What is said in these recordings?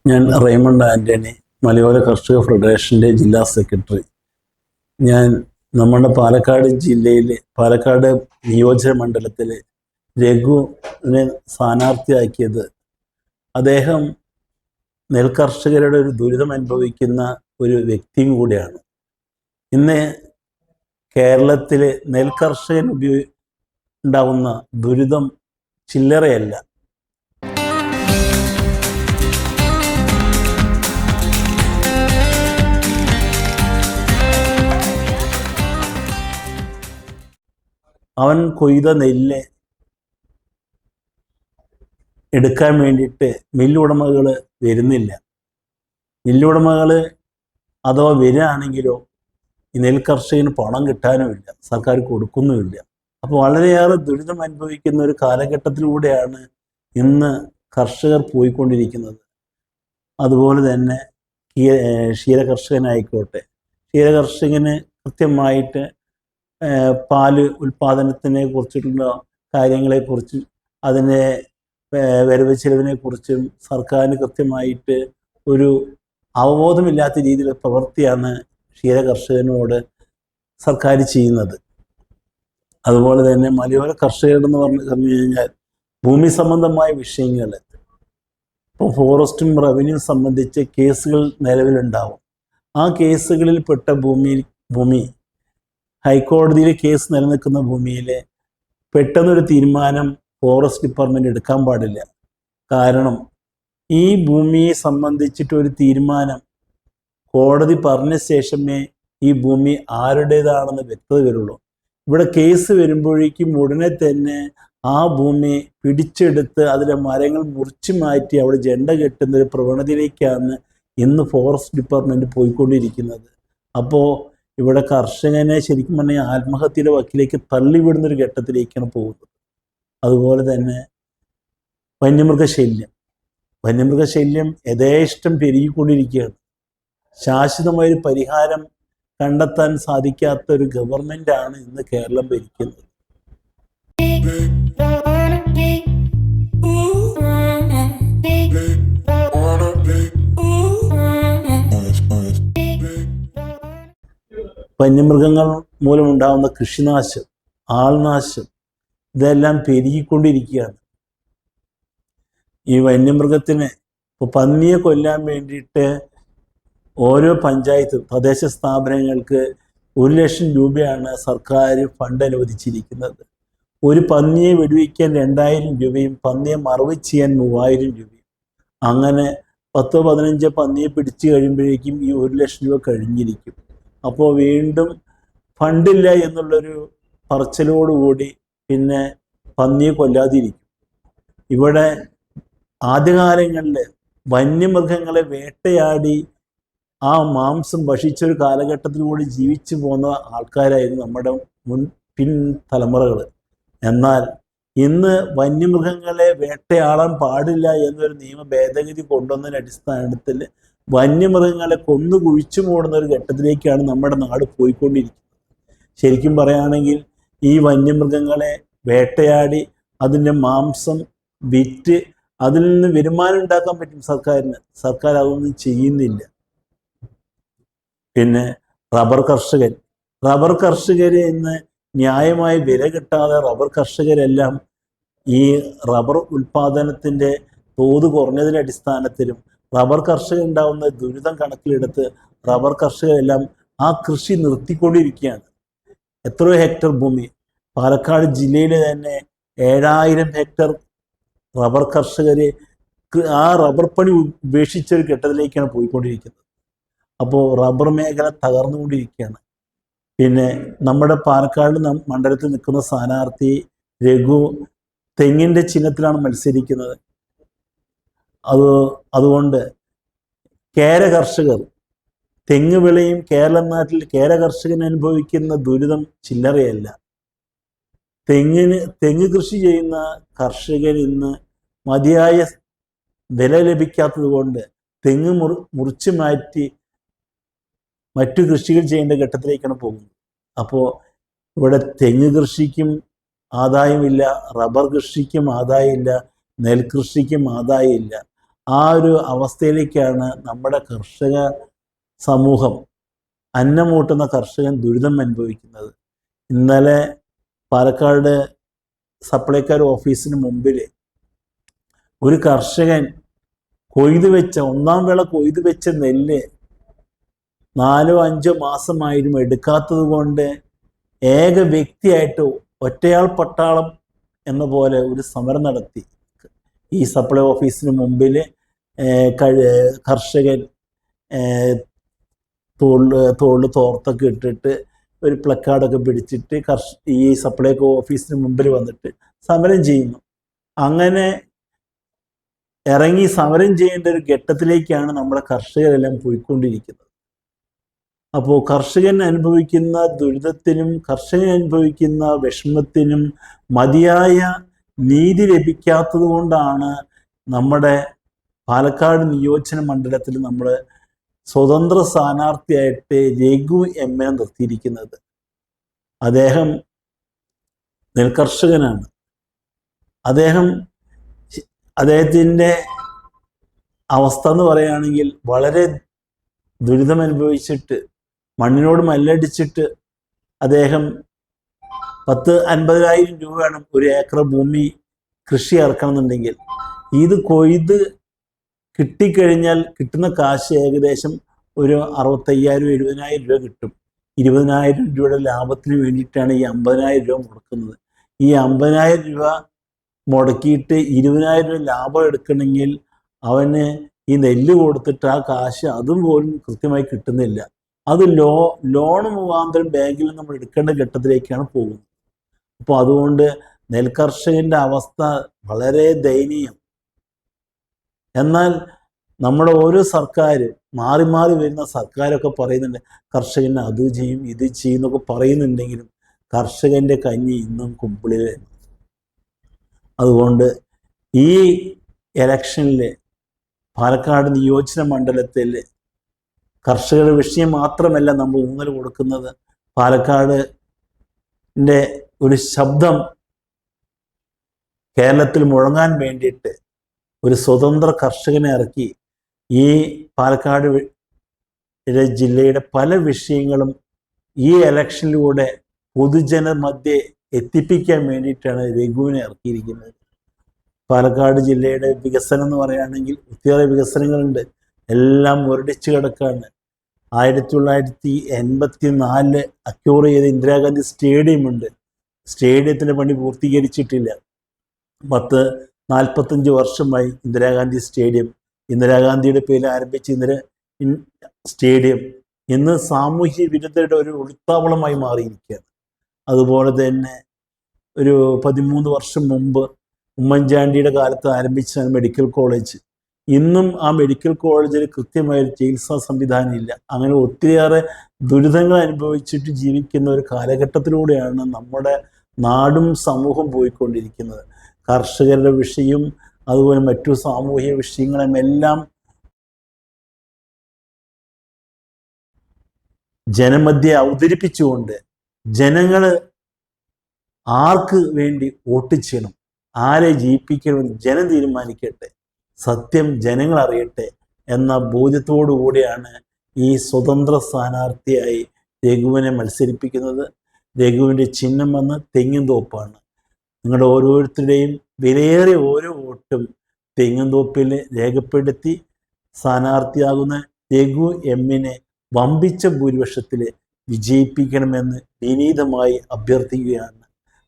ഞാൻ റെയ്മണ്ട് ആൻ്റണി, മലയോര കർഷക ഫെഡറേഷൻ്റെ ജില്ലാ സെക്രട്ടറി. ഞാൻ നമ്മുടെ പാലക്കാട് ജില്ലയിലെ പാലക്കാട് നിയോജക മണ്ഡലത്തിൽ രഘുവിനെ സ്ഥാനാർത്ഥിയാക്കിയത് അദ്ദേഹം നെൽകർഷകരുടെ ഒരു ദുരിതം അനുഭവിക്കുന്ന ഒരു വ്യക്തിയും കൂടിയാണ്. ഇന്ന് കേരളത്തിൽ നെൽകർഷകൻ ഉണ്ടാവുന്ന ദുരിതം ചില്ലറയല്ല. അവൻ കൊയ്ത നെല്ല് എടുക്കാൻ വേണ്ടിയിട്ട് മില്ലുടമകൾ വരുന്നില്ല. മില്ലുടമകൾ അഥവാ വരികയാണെങ്കിലോ ഈ നെൽകർഷകന് പണം കിട്ടാനുമില്ല, സർക്കാർ കൊടുക്കുന്നുമില്ല. അപ്പോൾ വളരെയേറെ ദുരിതം അനുഭവിക്കുന്ന ഒരു കാലഘട്ടത്തിലൂടെയാണ് ഇന്ന് കർഷകർ പോയിക്കൊണ്ടിരിക്കുന്നത്. അതുപോലെ തന്നെ ക്ഷീരകർഷകനായിക്കോട്ടെ, ക്ഷീരകർഷകന് കൃത്യമായിട്ട് പാല് ഉൽപ്പാദനത്തിനെ കുറിച്ചിട്ടുള്ള കാര്യങ്ങളെക്കുറിച്ച്, അതിനെ വരവ് ചെലവിനെ കുറിച്ചും സർക്കാരിന് കൃത്യമായിട്ട് ഒരു അവബോധമില്ലാത്ത രീതിയിലുള്ള പ്രവൃത്തിയാണ് ക്ഷീരകർഷകനോട് സർക്കാർ ചെയ്യുന്നത്. അതുപോലെ തന്നെ മലയോര കർഷകരെന്ന് പറഞ്ഞു കഴിഞ്ഞാൽ ഭൂമി സംബന്ധമായ വിഷയങ്ങൾ, ഇപ്പോൾ ഫോറസ്റ്റും റവന്യൂ സംബന്ധിച്ച് കേസുകൾ നിലവിലുണ്ടാവും. ആ കേസുകളിൽ പെട്ട ഭൂമി ഹൈക്കോടതിയിൽ കേസ് നിലനിൽക്കുന്ന ഭൂമിയിൽ പെട്ടെന്നൊരു തീരുമാനം ഫോറസ്റ്റ് ഡിപ്പാർട്ട്മെൻറ്റ് എടുക്കാൻ പാടില്ല. കാരണം ഈ ഭൂമിയെ സംബന്ധിച്ചിട്ടൊരു തീരുമാനം കോടതി പറഞ്ഞ ശേഷമേ ഈ ഭൂമി ആരുടേതാണെന്ന് വ്യക്തത വരുള്ളൂ. ഇവിടെ കേസ് വരുമ്പോഴേക്കും ഉടനെ തന്നെ ആ ഭൂമി പിടിച്ചെടുത്ത് അതിലെ മരങ്ങൾ മുറിച്ചു മാറ്റി അവിടെ ജെണ്ട കെട്ടുന്നൊരു പ്രവണതയിലേക്കാണ് ഇന്ന് ഫോറസ്റ്റ് ഡിപ്പാർട്ട്മെൻറ്റ് പോയിക്കൊണ്ടിരിക്കുന്നത്. അപ്പോൾ ഇവിടെ കർഷകനെ ശരിക്കും പറഞ്ഞാൽ ആത്മഹത്യയുടെ വക്കിലേക്ക് തള്ളിവിടുന്നൊരു ഘട്ടത്തിലേക്കാണ് പോകുന്നത്. അതുപോലെ തന്നെ വന്യമൃഗശല്യം യഥേഷ്ടം പെരുകിക്കൊണ്ടിരിക്കുകയാണ്. ശാശ്വതമായൊരു പരിഹാരം കണ്ടെത്താൻ സാധിക്കാത്ത ഒരു ഗവൺമെൻറ്റാണ് ഇന്ന് കേരളം ഭരിക്കുന്നത്. വന്യമൃഗങ്ങൾ മൂലമുണ്ടാകുന്ന കൃഷിനാശം, ആൾനാശം, ഇതെല്ലാം പെരുകിക്കൊണ്ടിരിക്കുകയാണ്. ഈ വന്യമൃഗത്തിന് ഇപ്പോൾ പന്നിയെ കൊല്ലാൻ വേണ്ടിയിട്ട് ഓരോ പഞ്ചായത്തും തദ്ദേശ സ്ഥാപനങ്ങൾക്ക് 1,00,000 രൂപയാണ് സർക്കാർ ഫണ്ട് അനുവദിച്ചിരിക്കുന്നത്. ഒരു പന്നിയെ വെടിവെക്കാൻ 2,000 രൂപയും പന്നിയെ മറവ് ചെയ്യാൻ 3,000 രൂപയും. അങ്ങനെ 10-15 പന്നിയെ പിടിച്ചു കഴിയുമ്പോഴേക്കും ഈ 1,00,000 രൂപ കഴിഞ്ഞിരിക്കും. അപ്പോൾ വീണ്ടും ഫണ്ടില്ല എന്നുള്ളൊരു പറച്ചിലോടുകൂടി പിന്നെ പന്നിയെ കൊല്ലാതിരിക്കും. ഇവിടെ ആദ്യകാലങ്ങളിൽ വന്യമൃഗങ്ങളെ വേട്ടയാടി ആ മാംസം ഭക്ഷിച്ചൊരു കാലഘട്ടത്തിലൂടെ ജീവിച്ചു പോകുന്ന ആൾക്കാരായിരുന്നു നമ്മുടെ പിൻ തലമുറകൾ. എന്നാൽ ഇന്ന് വന്യമൃഗങ്ങളെ വേട്ടയാടാൻ പാടില്ല എന്നൊരു നിയമ ഭേദഗതി കൊണ്ടുവന്നതിൻ്റെ അടിസ്ഥാനത്തിൽ വന്യമൃഗങ്ങളെ കൊന്നു കുഴിച്ചു മൂടുന്ന ഒരു ഘട്ടത്തിലേക്കാണ് നമ്മുടെ നാട് പോയിക്കൊണ്ടിരിക്കുന്നത്. ശരിക്കും പറയുകയാണെങ്കിൽ ഈ വന്യമൃഗങ്ങളെ വേട്ടയാടി അതിൻ്റെ മാംസം വിറ്റ് അതിൽ നിന്ന് വരുമാനം ഉണ്ടാക്കാൻ പറ്റും സർക്കാരിന്. സർക്കാർ അതൊന്നും ചെയ്യുന്നില്ല. പിന്നെ റബ്ബർ കർഷകർ ഇന്ന് ന്യായമായ വില കിട്ടാതെ റബ്ബർ കർഷകരെല്ലാം ഈ റബ്ബർ ഉൽപ്പാദനത്തിൻ്റെ തോത് കുറഞ്ഞതിൻ്റെ അടിസ്ഥാനത്തിലും റബ്ബർ കർഷകർ ഉണ്ടാകുന്ന ദുരിതം കണക്കിലെടുത്ത് റബ്ബർ കർഷകരെല്ലാം ആ കൃഷി നിർത്തിക്കൊണ്ടിരിക്കുകയാണ്. എത്രയോ ഹെക്ടർ ഭൂമി പാലക്കാട് ജില്ലയിൽ തന്നെ 7,000 ഹെക്ടർ റബ്ബർ കർഷകർ ആ റബ്ബർ പണി ഉപേക്ഷിച്ചൊരു ഘട്ടത്തിലേക്കാണ് പോയിക്കൊണ്ടിരിക്കുന്നത്. അപ്പോൾ റബ്ബർ മേഖല തകർന്നുകൊണ്ടിരിക്കുകയാണ്. പിന്നെ നമ്മുടെ പാലക്കാട് മണ്ഡലത്തിൽ നിൽക്കുന്ന സ്ഥാനാർത്ഥി രഘു തെങ്ങിൻ്റെ ചിഹ്നത്തിലാണ് മത്സരിക്കുന്നത്. അതുകൊണ്ട് കേര കർഷകർ, തെങ്ങ് വിളയും കേരള നാട്ടിൽ കേര കർഷകൻ അനുഭവിക്കുന്ന ദുരിതം ചില്ലറയല്ല. തെങ്ങ് കൃഷി ചെയ്യുന്ന കർഷകർ ഇന്ന് മതിയായ വില ലഭിക്കാത്തത് കൊണ്ട് തെങ്ങ് മുറിച്ചു മാറ്റി മറ്റു കൃഷികൾ ചെയ്യേണ്ട ഘട്ടത്തിലേക്കാണ് പോകുന്നത്. അപ്പോൾ ഇവിടെ തെങ്ങ് കൃഷിക്കും ആദായമില്ല, റബ്ബർ കൃഷിക്കും ആദായമില്ല, നെൽകൃഷിക്കും ആദായമില്ല. ആ ഒരു അവസ്ഥയിലേക്കാണ് നമ്മുടെ കർഷക സമൂഹം, അന്നമൂട്ടുന്ന കർഷകൻ ദുരിതം അനുഭവിക്കുന്നത്. ഇന്നലെ പാലക്കാട് സപ്ലൈക്കാർ ഓഫീസിന് മുമ്പിൽ ഒരു കർഷകൻ ഒന്നാം വിള കൊയ്തു വെച്ച നെല്ല് 4-5 മാസമായും എടുക്കാത്തത് കൊണ്ട് ഏക വ്യക്തിയായിട്ട് ഒറ്റയാൾ പട്ടാളം എന്ന പോലെ ഒരു സമരം നടത്തി. ഈ സപ്ലൈ ഓഫീസിന് മുമ്പിൽ കർഷകൻ തോളിൽ തോർത്തൊക്കെ ഇട്ടിട്ട് ഒരു പ്ലക്കാർഡൊക്കെ പിടിച്ചിട്ട് ഈ സപ്ലൈകോ ഓഫീസിന് മുമ്പിൽ വന്നിട്ട് സമരം ചെയ്യുന്നു. അങ്ങനെ ഇറങ്ങി സമരം ചെയ്യേണ്ട ഒരു ഘട്ടത്തിലേക്കാണ് നമ്മുടെ കർഷകരെല്ലാം പോയിക്കൊണ്ടിരിക്കുന്നത്. അപ്പോൾ കർഷകൻ അനുഭവിക്കുന്ന ദുരിതത്തിനും കർഷകൻ അനുഭവിക്കുന്ന വിഷമത്തിനും മതിയായ നീതി ലഭിക്കാത്തത് കൊണ്ടാണ് നമ്മുടെ പാലക്കാട് നിയോജന മണ്ഡലത്തിൽ നമ്മൾ സ്വതന്ത്ര സ്ഥാനാർത്ഥിയായിട്ട് രഘു എമ്മിനെ നിർത്തിയിരിക്കുന്നത്. അദ്ദേഹം നെൽകർഷകനാണ്. അദ്ദേഹത്തിൻ്റെ അവസ്ഥ എന്ന് പറയുകയാണെങ്കിൽ വളരെ ദുരിതം അനുഭവിച്ചിട്ട് മണ്ണിനോട് മല്ലടിച്ചിട്ട് അദ്ദേഹം 10-50,000 രൂപ വേണം ഒരു ഏക്കർ ഭൂമി കൃഷി ഇറക്കണമെന്നുണ്ടെങ്കിൽ. ഇത് കൊയ്ത് കിട്ടിക്കഴിഞ്ഞാൽ കിട്ടുന്ന കാശ് ഏകദേശം ഒരു 65,000-70,000 രൂപ കിട്ടും. 20,000 രൂപയുടെ ലാഭത്തിന് വേണ്ടിയിട്ടാണ് ഈ 50,000 രൂപ മുടക്കുന്നത്. ഈ 50,000 രൂപ മുടക്കിയിട്ട് 20,000 രൂപ ലാഭം എടുക്കണമെങ്കിൽ അവന് ഈ നെല്ല് കൊടുത്തിട്ട് ആ കാശ് അതും പോലും കൃത്യമായി കിട്ടുന്നില്ല. അത് ലോൺ മുഖാന്തരം ബാങ്കിൽ നമ്മൾ എടുക്കേണ്ട ഘട്ടത്തിലേക്കാണ് പോകുന്നത്. അപ്പോൾ അതുകൊണ്ട് നെൽകർഷകൻ്റെ അവസ്ഥ വളരെ ദയനീയം. എന്നാൽ നമ്മുടെ ഓരോ സർക്കാരും മാറി മാറി വരുന്ന സർക്കാരൊക്കെ പറയുന്നുണ്ട് കർഷകന് അത് ചെയ്യും ഇത് ചെയ്യും എന്നൊക്കെ പറയുന്നുണ്ടെങ്കിലും കർഷകൻ്റെ കഞ്ഞി ഇന്നും കുമ്പിളിലാണ്. അതുകൊണ്ട് ഈ ഇലക്ഷനിൽ പാലക്കാട് നിയോജന മണ്ഡലത്തിൽ കർഷകരുടെ വിഷയം മാത്രമല്ല നമ്മൾ ഊന്നൽ കൊടുക്കുന്നത്. പാലക്കാടിൻ്റെ ഒരു ശബ്ദം കേരളത്തിൽ മുഴങ്ങാൻ വേണ്ടിയിട്ട് ഒരു സ്വതന്ത്ര കർഷകനെ ഇറക്കി ഈ പാലക്കാട് ജില്ലയുടെ പല വിഷയങ്ങളും ഈ ഇലക്ഷനിലൂടെ പൊതുജന മധ്യേ എത്തിപ്പിക്കാൻ വേണ്ടിയിട്ടാണ് രഘുവിനെ ഇറക്കിയിരിക്കുന്നത്. പാലക്കാട് ജില്ലയുടെ വികസനം എന്ന് പറയുകയാണെങ്കിൽ ഒത്തിരി വികസനങ്ങളുണ്ട്. എല്ലാം മുരടിച്ചു കിടക്കാണ്. 1984 അക്യൂർ ചെയ്ത ഇന്ദിരാഗാന്ധി സ്റ്റേഡിയം ഉണ്ട്. സ്റ്റേഡിയത്തിൻ്റെ പണി പൂർത്തീകരിച്ചിട്ടില്ല. 45 വർഷമായി ഇന്ദിരാഗാന്ധി സ്റ്റേഡിയം, ഇന്ദിരാഗാന്ധിയുടെ പേരിൽ ആരംഭിച്ച സ്റ്റേഡിയം ഇന്ന് സാമൂഹ്യ വിരുദ്ധരുടെ ഒരു ഒളിത്താവളമായി മാറിയിരിക്കുകയാണ്. അതുപോലെ തന്നെ ഒരു 13 വർഷം മുമ്പ് ഉമ്മൻചാണ്ടിയുടെ കാലത്ത് ആരംഭിച്ച മെഡിക്കൽ കോളേജ്, ഇന്നും ആ മെഡിക്കൽ കോളേജിൽ കൃത്യമായ ഒരു ചികിത്സാ സംവിധാനം ഇല്ല. അങ്ങനെ ഒത്തിരിയേറെ ദുരിതങ്ങൾ അനുഭവിച്ചിട്ട് ജീവിക്കുന്ന ഒരു കാലഘട്ടത്തിലൂടെയാണ് നമ്മുടെ നാടും സമൂഹം പോയിക്കൊണ്ടിരിക്കുന്നത്. കർഷകരുടെ വിഷയം അതുപോലെ മറ്റു സാമൂഹിക വിഷയങ്ങളുമെല്ലാം ജനമധ്യേ അവതരിപ്പിച്ചുകൊണ്ട് ജനങ്ങൾ ആർക്ക് വേണ്ടി വോട്ട് ചെയ്യണം, ആരെ ജയിപ്പിക്കണമെന്ന് ജനം തീരുമാനിക്കട്ടെ, സത്യം ജനങ്ങൾ അറിയട്ടെ എന്ന ബോധ്യത്തോടു കൂടിയാണ് ഈ സ്വതന്ത്ര സ്ഥാനാർത്ഥിയായി രഘുവിനെ മത്സരിപ്പിക്കുന്നത്. രഘുവിൻ്റെ ചിഹ്നം വന്ന് തെങ്ങിൻതോപ്പാണ്. നിങ്ങളുടെ ഓരോരുത്തരുടെയും വിലയേറിയ ഓരോ വോട്ടും തെങ്ങിൻതോപ്പിൽ രേഖപ്പെടുത്തി സ്ഥാനാർത്ഥിയാകുന്ന രഘു എമ്മിനെ വമ്പിച്ച ഭൂരിപക്ഷത്തിൽ വിജയിപ്പിക്കണമെന്ന് വിനീതമായി അഭ്യർത്ഥിക്കുകയാണ്.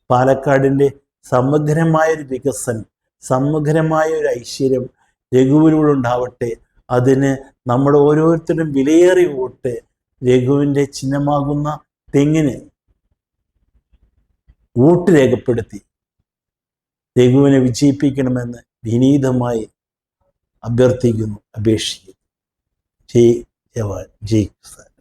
പാലക്കാടിൻ്റെ സമഗ്രമായൊരു വികസനം, സമഗ്രമായ ഒരു ഐശ്വര്യം രഘുവിലൂടെ ഉണ്ടാവട്ടെ. അതിന് നമ്മുടെ ഓരോരുത്തരും വിലയേറിയ വോട്ട് രഘുവിൻ്റെ ചിഹ്നമാകുന്ന തെങ്ങിന് വോട്ട് രേഖപ്പെടുത്തി രഘുവിനെ വിജയിപ്പിക്കണമെന്ന് വിനീതമായി അഭ്യർത്ഥിക്കുന്നു, അപേക്ഷിക്കുന്നു. ജയ് ജവാൻ, ജയ് കിസാൻ.